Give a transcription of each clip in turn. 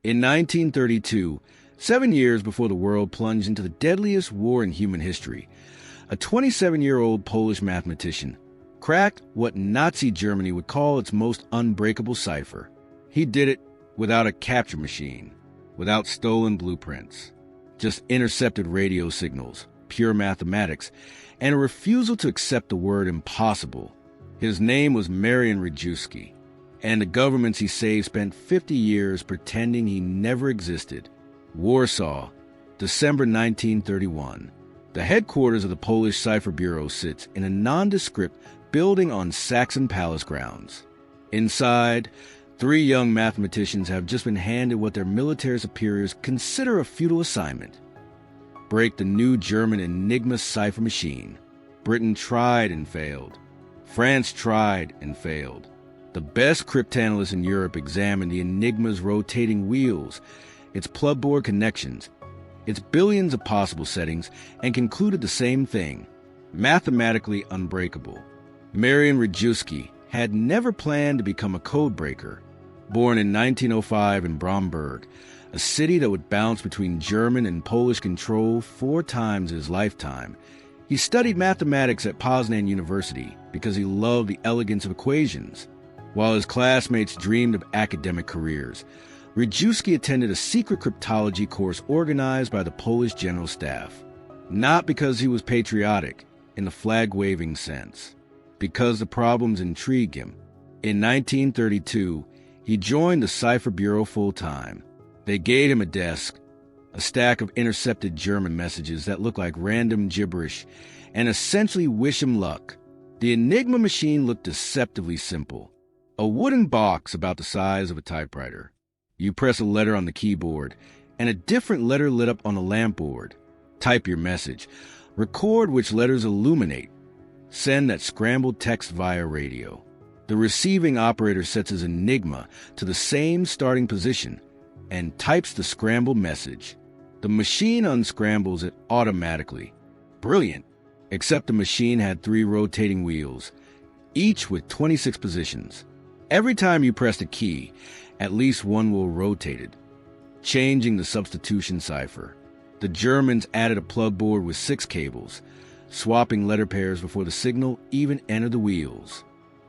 In 1932, 7 years before the world plunged into the deadliest war in human history, a 27-year-old Polish mathematician cracked what Nazi Germany would call its most unbreakable cipher. He did it without a capture machine, without stolen blueprints, just intercepted radio signals, pure mathematics, and a refusal to accept the word impossible. His name was Marian Rejewski, and the governments he saved spent 50 years pretending he never existed. Warsaw, December 1931. The headquarters of the Polish Cipher Bureau sits in a nondescript building on Saxon Palace grounds. Inside, 3 young mathematicians have just been handed what their military superiors consider a futile assignment: break the new German Enigma cipher machine. Britain tried and failed. France tried and failed. The best cryptanalysts in Europe examined the Enigma's rotating wheels, its plugboard connections, its billions of possible settings, and concluded the same thing: mathematically unbreakable. Marian Rejewski had never planned to become a codebreaker. Born in 1905 in Bromberg, a city that would bounce between German and Polish control 4 times his lifetime, he studied mathematics at Poznan University because he loved the elegance of equations. While his classmates dreamed of academic careers, Rejewski attended a secret cryptology course organized by the Polish General Staff. Not because he was patriotic, in the flag-waving sense, because the problems intrigued him. In 1932, he joined the Cipher Bureau full-time. They gave him a desk, a stack of intercepted German messages that looked like random gibberish, and essentially wish him luck. The Enigma machine looked deceptively simple. A wooden box about the size of a typewriter. You press a letter on the keyboard, and a different letter lit up on the lampboard. Type your message. Record which letters illuminate. Send that scrambled text via radio. The receiving operator sets his Enigma to the same starting position and types the scrambled message. The machine unscrambles it automatically. Brilliant! Except the machine had 3 rotating wheels, each with 26 positions. Every time you pressed a key, at least one will rotate it, changing the substitution cipher. The Germans added a plugboard with 6 cables, swapping letter pairs before the signal even entered the wheels.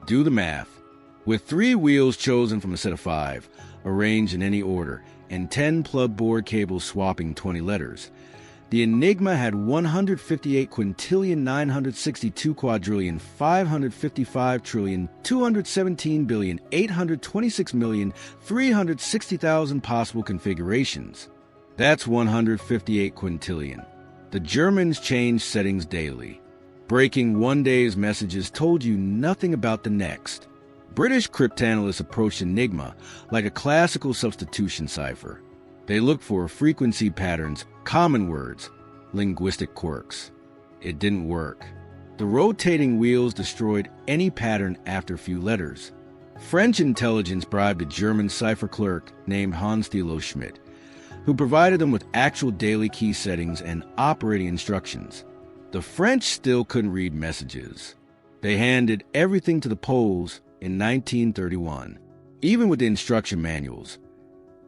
Do the math. With 3 wheels chosen from a set of 5, arranged in any order, and 10 plugboard cables swapping 20 letters, the Enigma had 158 quintillion 962 quadrillion 555 trillion 217 billion 826 million 360,000 possible configurations. That's 158 quintillion. The Germans changed settings daily. Breaking one day's messages told you nothing about the next. British cryptanalysts approached Enigma like a classical substitution cipher. They looked for frequency patterns, common words, linguistic quirks. It didn't work. The rotating wheels destroyed any pattern after a few letters. French intelligence bribed a German cipher clerk named Hans Thilo Schmidt, who provided them with actual daily key settings and operating instructions. The French still couldn't read messages. They handed everything to the Poles in 1931, even with the instruction manuals.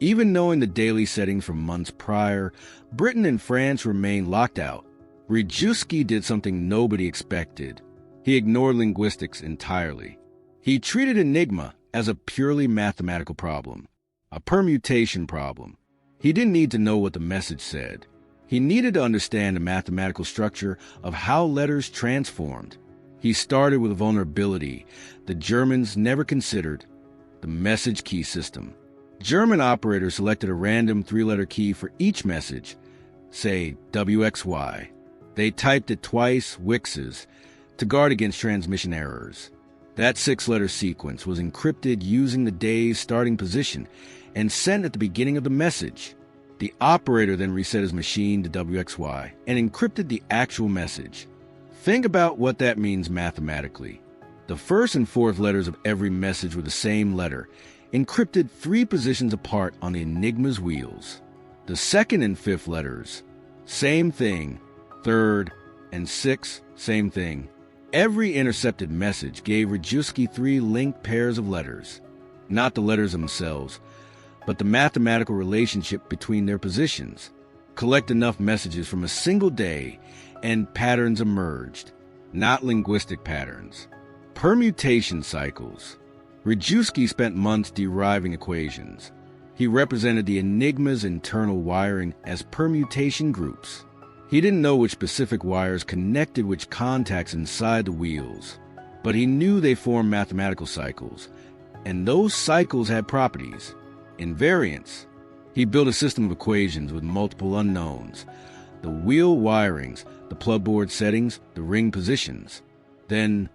Even knowing the daily settings from months prior, Britain and France remained locked out. Rejewski did something nobody expected. He ignored linguistics entirely. He treated Enigma as a purely mathematical problem, a permutation problem. He didn't need to know what the message said. He needed to understand the mathematical structure of how letters transformed. He started with a vulnerability the Germans never considered: the message key system. German operators selected a random 3-letter key for each message, say WXY. They typed it twice, Wixes, to guard against transmission errors. That 6-letter sequence was encrypted using the day's starting position and sent at the beginning of the message. The operator then reset his machine to WXY and encrypted the actual message. Think about what that means mathematically. The first and fourth letters of every message were the same letter, encrypted 3 positions apart on the Enigma's wheels. The second and fifth letters, same thing. Third and sixth, same thing. Every intercepted message gave Rejewski 3 linked pairs of letters. Not the letters themselves, but the mathematical relationship between their positions. Collect enough messages from a single day, and patterns emerged. Not linguistic patterns. Permutation cycles. Rejewski spent months deriving equations. He represented the Enigma's internal wiring as permutation groups. He didn't know which specific wires connected which contacts inside the wheels, but he knew they formed mathematical cycles, and those cycles had properties, invariants. He built a system of equations with multiple unknowns, the wheel wirings, the plugboard settings, the ring positions. Then,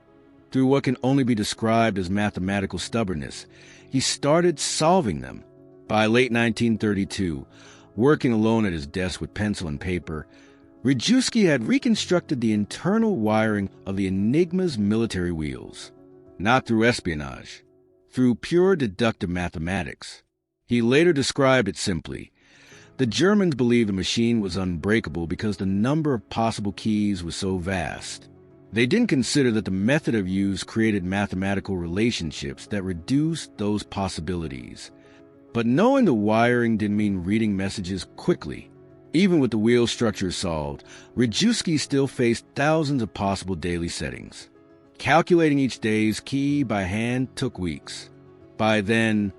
through what can only be described as mathematical stubbornness, he started solving them. By late 1932, working alone at his desk with pencil and paper, Rejewski had reconstructed the internal wiring of the Enigma's military wheels. Not through espionage, through pure deductive mathematics. He later described it simply. The Germans believed the machine was unbreakable because the number of possible keys was so vast. They didn't consider that the method of use created mathematical relationships that reduced those possibilities. But knowing the wiring didn't mean reading messages quickly. Even with the wheel structure solved, Rejewski still faced thousands of possible daily settings. Calculating each day's key by hand took weeks. By then,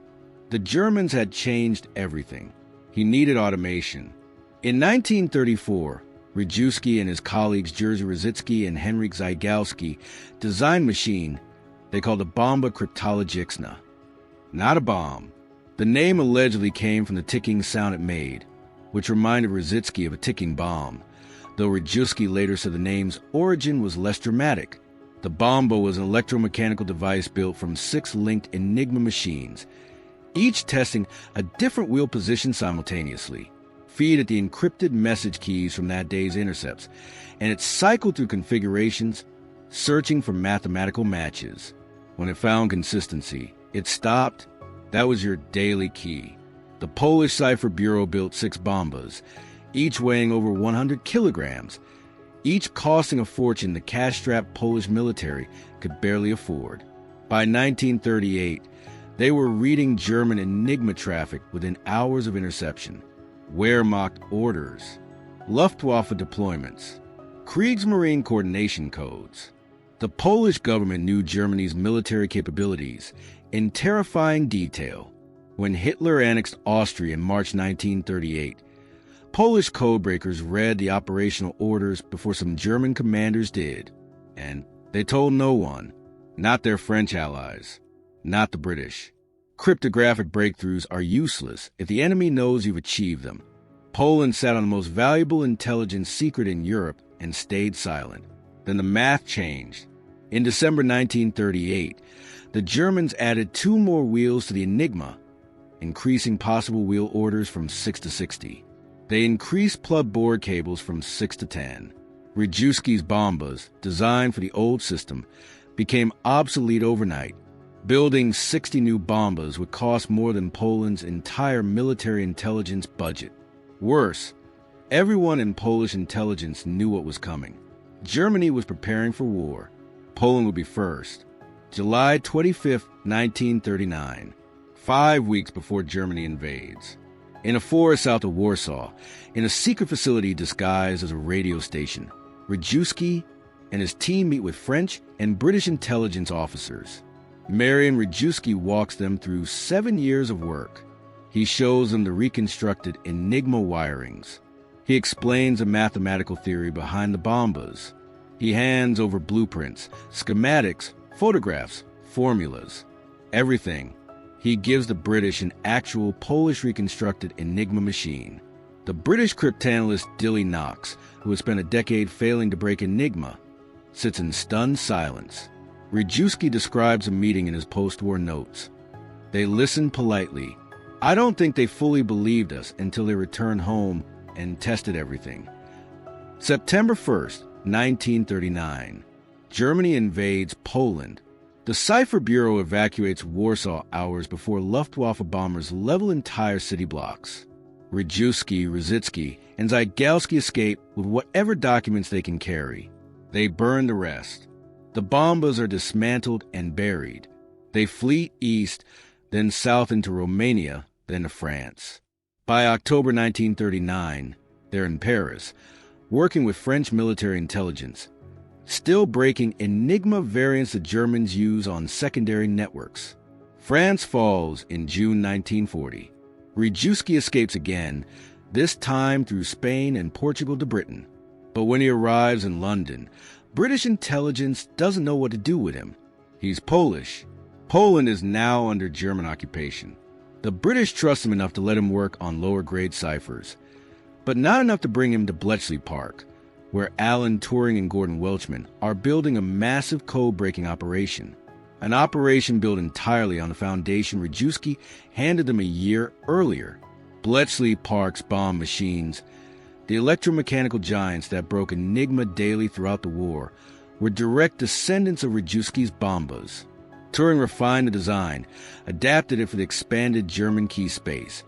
the Germans had changed everything. He needed automation. In 1934, Rejewski and his colleagues Jerzy Rositzky and Henryk Zygalski designed a machine they called the Bomba Cryptologiczna. Not a bomb. The name allegedly came from the ticking sound it made, which reminded Rositzky of a ticking bomb, though Rejewski later said the name's origin was less dramatic. The Bombe was an electromechanical device built from 6 linked Enigma machines, each testing a different wheel position simultaneously, feed at the encrypted message keys from that day's intercepts, and it cycled through configurations, searching for mathematical matches. When it found consistency, it stopped. That was your daily key. The Polish Cipher Bureau built 6 bombas, each weighing over 100 kilograms, each costing a fortune the cash-strapped Polish military could barely afford. By 1938, they were reading German Enigma traffic within hours of interception, Wehrmacht orders, Luftwaffe deployments, Kriegsmarine coordination codes. The Polish government knew Germany's military capabilities in terrifying detail. When Hitler annexed Austria in March 1938, Polish codebreakers read the operational orders before some German commanders did, and they told no one, not their French allies, not the British. Cryptographic breakthroughs are useless if the enemy knows you've achieved them. Poland sat on the most valuable intelligence secret in Europe and stayed silent. Then the math changed. In December 1938, the Germans added 2 more wheels to the Enigma, increasing possible wheel orders from 6 to 60. They increased plug board cables from 6 to 10. Rejewski's bombas, designed for the old system, became obsolete overnight. Building 60 new bombas would cost more than Poland's entire military intelligence budget. Worse, everyone in Polish intelligence knew what was coming. Germany was preparing for war. Poland would be first. July 25, 1939, 5 weeks before Germany invades. In a forest south of Warsaw, in a secret facility disguised as a radio station, Rejewski and his team meet with French and British intelligence officers. Marian Rejewski walks them through 7 years of work. He shows them the reconstructed Enigma wirings. He explains a mathematical theory behind the bombas. He hands over blueprints, schematics, photographs, formulas, everything. He gives the British an actual Polish reconstructed Enigma machine. The British cryptanalyst Dilly Knox, who has spent a decade failing to break Enigma, sits in stunned silence. Rejewski describes a meeting in his post-war notes. They listened politely. I don't think they fully believed us until they returned home and tested everything. September 1st, 1939. Germany invades Poland. The Cipher Bureau evacuates Warsaw hours before Luftwaffe bombers level entire city blocks. Rejewski, Rositzky, and Zygalski escape with whatever documents they can carry. They burn the rest. The bombas are dismantled and buried. They flee east, then south into Romania, then to France. By October 1939, they're in Paris, working with French military intelligence, still breaking Enigma variants the Germans use on secondary networks. France falls in June 1940. Rejewski escapes again, this time through Spain and Portugal to Britain. But when he arrives in London, British intelligence doesn't know what to do with him. He's Polish. Poland is now under German occupation. The British trust him enough to let him work on lower-grade ciphers, but not enough to bring him to Bletchley Park, where Alan Turing and Gordon Welchman are building a massive code-breaking operation. An operation built entirely on the foundation Rejewski handed them a year earlier. Bletchley Park's Bomba Machines, the electromechanical giants that broke Enigma daily throughout the war, were direct descendants of Rejewski's Bombas. Turing refined the design, adapted it for the expanded German key space,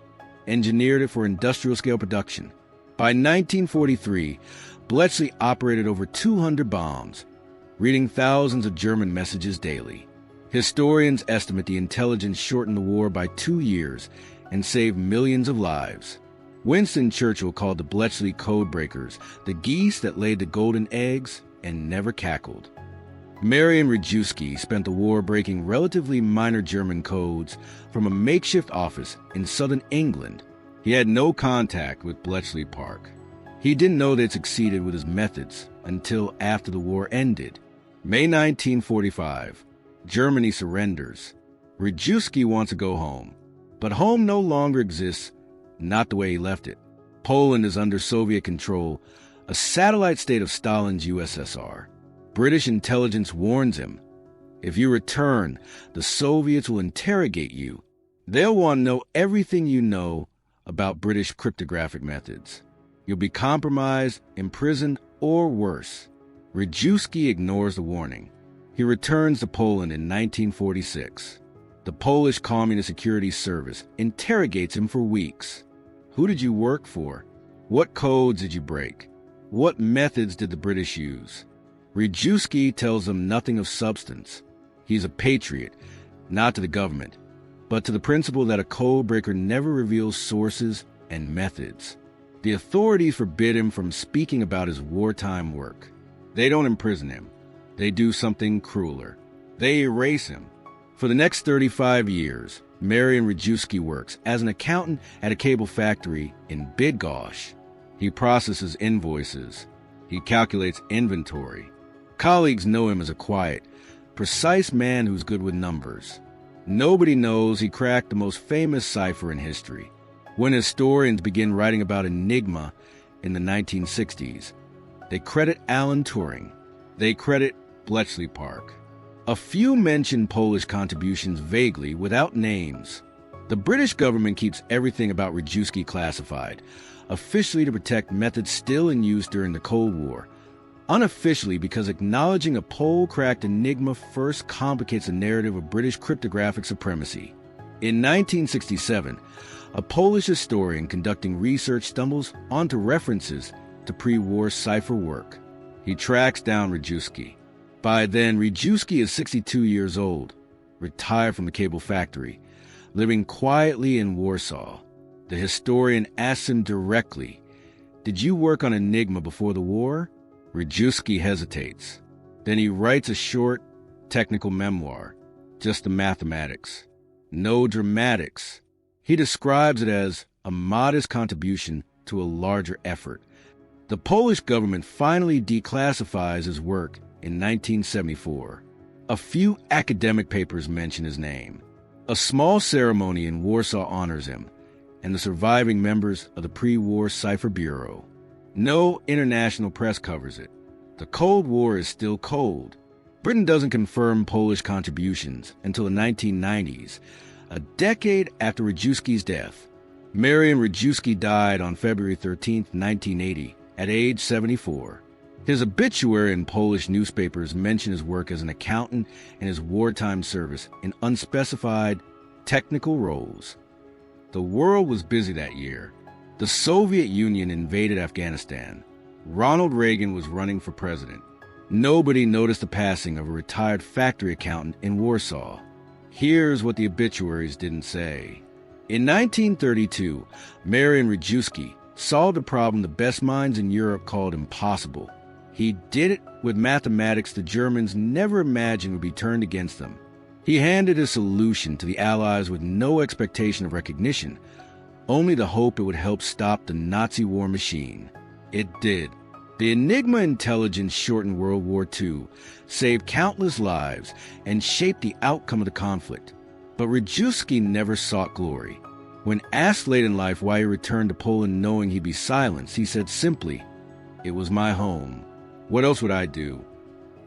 engineered it for industrial-scale production. By 1943, Bletchley operated over 200 bombs, reading thousands of German messages daily. Historians estimate the intelligence shortened the war by 2 years and saved millions of lives. Winston Churchill called the Bletchley codebreakers the geese that laid the golden eggs and never cackled. Marian Rejewski spent the war breaking relatively minor German codes from a makeshift office in southern England. He had no contact with Bletchley Park. He didn't know they'd succeeded with his methods until after the war ended. May 1945, Germany surrenders. Rejewski wants to go home, but home no longer exists, not the way he left it. Poland is under Soviet control, a satellite state of Stalin's USSR. British intelligence warns him, if you return, the Soviets will interrogate you. They'll want to know everything you know about British cryptographic methods. You'll be compromised, imprisoned, or worse. Rejewski ignores the warning. He returns to Poland in 1946. The Polish Communist Security Service interrogates him for weeks. Who did you work for? What codes did you break? What methods did the British use? Rejewski tells them nothing of substance. He's a patriot, not to the government, but to the principle that a codebreaker never reveals sources and methods. The authorities forbid him from speaking about his wartime work. They don't imprison him. They do something crueler. They erase him. For the next 35 years, Marian Rejewski works as an accountant at a cable factory in Bydgoszcz. He processes invoices. He calculates inventory. Colleagues know him as a quiet, precise man who's good with numbers. Nobody knows he cracked the most famous cipher in history. When historians begin writing about Enigma in the 1960s, they credit Alan Turing. They credit Bletchley Park. A few mention Polish contributions vaguely, without names. The British government keeps everything about Rejewski classified, officially to protect methods still in use during the Cold War, unofficially because acknowledging a Pole-cracked Enigma FIRST complicates the narrative of British cryptographic supremacy. In 1967, a Polish historian conducting research stumbles onto references to pre-war cipher work. He tracks down Rejewski. By then, Rejewski is 62 years old, retired from the cable factory, living quietly in Warsaw. The historian asks him directly, "Did you work on Enigma before the war?" Rejewski hesitates. Then he writes a short, technical memoir, just the mathematics. No dramatics. He describes it as a modest contribution to a larger effort. The Polish government finally declassifies his work in 1974. A few academic papers mention his name. A small ceremony in Warsaw honors him and the surviving members of the pre-war Cipher Bureau. No international press covers it. The Cold War is still cold. Britain doesn't confirm Polish contributions until the 1990s, a decade after Rejewski's death. Marian Rejewski died on February 13, 1980, at age 74. His obituary in Polish newspapers mention his work as an accountant and his wartime service in unspecified technical roles. The world was busy that year. The Soviet Union invaded Afghanistan. Ronald Reagan was running for president. Nobody noticed the passing of a retired factory accountant in Warsaw. Here's what the obituaries didn't say. In 1932, Marian Rejewski solved a problem the best minds in Europe called impossible. He did it with mathematics the Germans never imagined would be turned against them. He handed a solution to the Allies with no expectation of recognition, only the hope it would help stop the Nazi war machine. It did. The Enigma intelligence shortened World War II, saved countless lives, and shaped the outcome of the conflict. But Rejewski never sought glory. When asked late in life why he returned to Poland knowing he'd be silenced, he said simply, "It was my home. What else would I do?"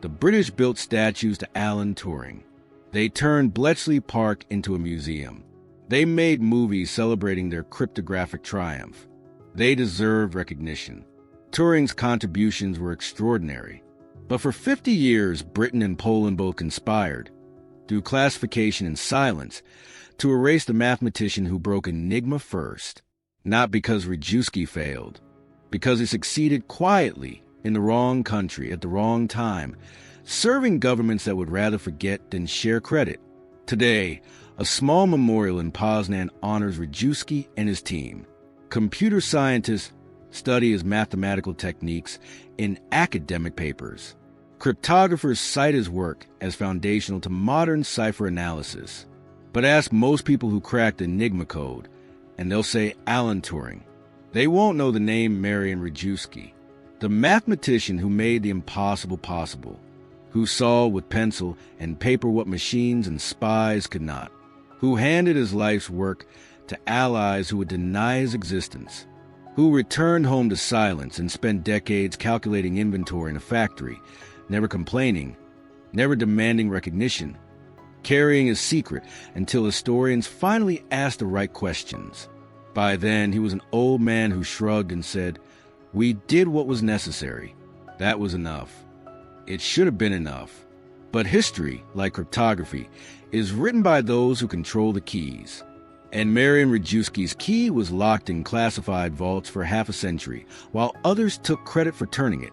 The British built statues to Alan Turing. They turned Bletchley Park into a museum. They made movies celebrating their cryptographic triumph. They deserved recognition. Turing's contributions were extraordinary. But for 50 years, Britain and Poland both conspired, through classification and silence, to erase the mathematician who broke Enigma FIRST. Not because Rejewski failed, because he succeeded quietly in the wrong country at the wrong time, serving governments that would rather forget than share credit. Today, a small memorial in Poznan honors Rejewski and his team. Computer scientists study his mathematical techniques in academic papers. Cryptographers cite his work as foundational to modern cipher analysis. But ask most people who cracked Enigma code, and they'll say Alan Turing. They won't know the name Marian Rejewski, the mathematician who made the impossible possible, who saw with pencil and paper what machines and spies could not, who handed his life's work to allies who would deny his existence, who returned home to silence and spent decades calculating inventory in a factory, never complaining, never demanding recognition, carrying his secret until historians finally asked the right questions. By then, he was an old man who shrugged and said, "We did what was necessary. That was enough. It should have been enough." But history, like cryptography, is written by those who control the keys. And Marian Rejewski's key was locked in classified vaults for half a century, while others took credit for turning it.